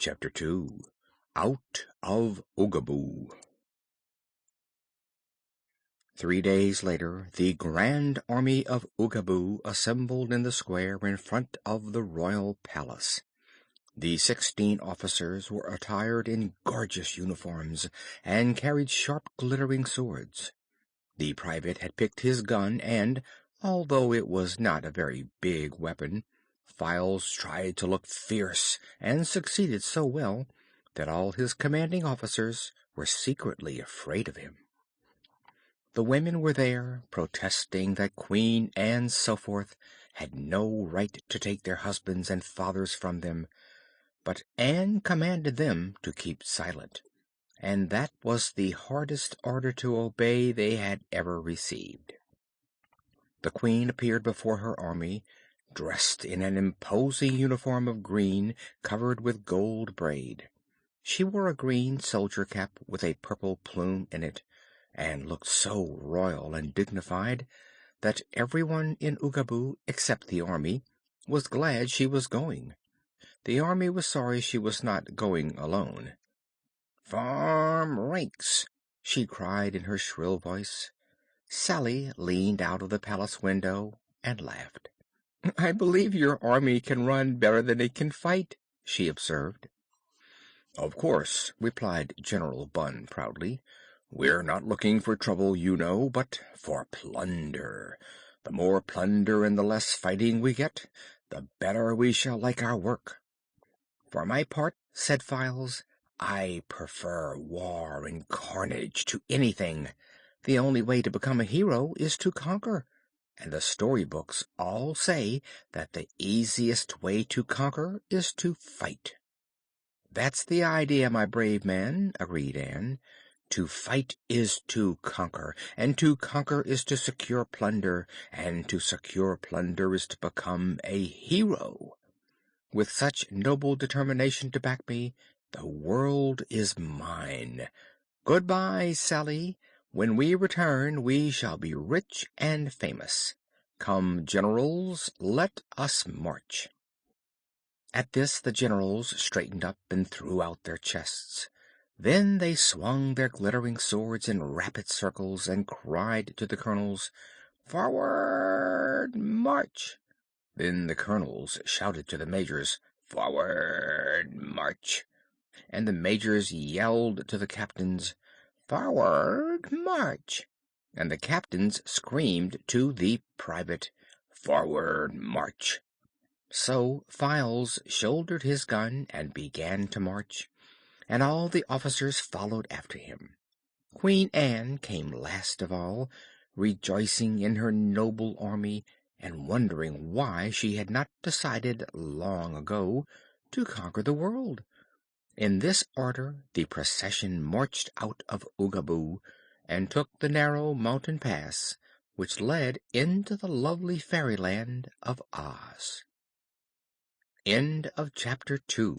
Chapter 2 Out of Oogaboo. 3 days later, the grand army of Oogaboo assembled in the square in front of the royal palace. The 16 officers were attired in gorgeous uniforms and carried sharp, glittering swords. The private had picked his gun and, although it was not a very big weapon, Files tried to look fierce and succeeded so well that all his commanding officers were secretly afraid of him. The women were there, protesting that Queen and so forth had no right to take their husbands and fathers from them, but Anne commanded them to keep silent, and that was the hardest order to obey they had ever received. The Queen appeared before her army, dressed in an imposing uniform of green covered with gold braid. She wore a green soldier cap with a purple plume in it, and looked so royal and dignified that everyone in Oogaboo, except the army, was glad she was going. The army was sorry she was not going alone. "Form ranks!" she cried in her shrill voice. Sally leaned out of the palace window and laughed. "I believe your army can run better than it can fight," she observed. "Of course," replied General Bunn proudly. "We're not looking for trouble, you know, but for plunder. The more plunder and the less fighting we get, the better we shall like our work." "For my part," said Files, "I prefer war and carnage to anything. The only way to become a hero is to conquer, and the storybooks all say that the easiest way to conquer is to fight." "That's the idea, my brave man," agreed Anne. "To fight is to conquer, and to conquer is to secure plunder, and to secure plunder is to become a hero. With such noble determination to back me, the world is mine. Goodbye, Sally. When we return, we shall be rich and famous. Come, generals, let us march." At this the generals straightened up and threw out their chests. Then they swung their glittering swords in rapid circles and cried to the colonels, "Forward, march!" Then the colonels shouted to the majors, "Forward, march!" And the majors yelled to the captains, "Forward, march!" And the captains screamed to the private, "Forward, march!" So Files shouldered his gun and began to march, and all the officers followed after him. Queen Anne came last of all, rejoicing in her noble army and wondering why she had not decided long ago to conquer the world. In this order the procession marched out of Oogaboo and took the narrow mountain pass which led into the lovely fairyland of Oz. End of chapter 2.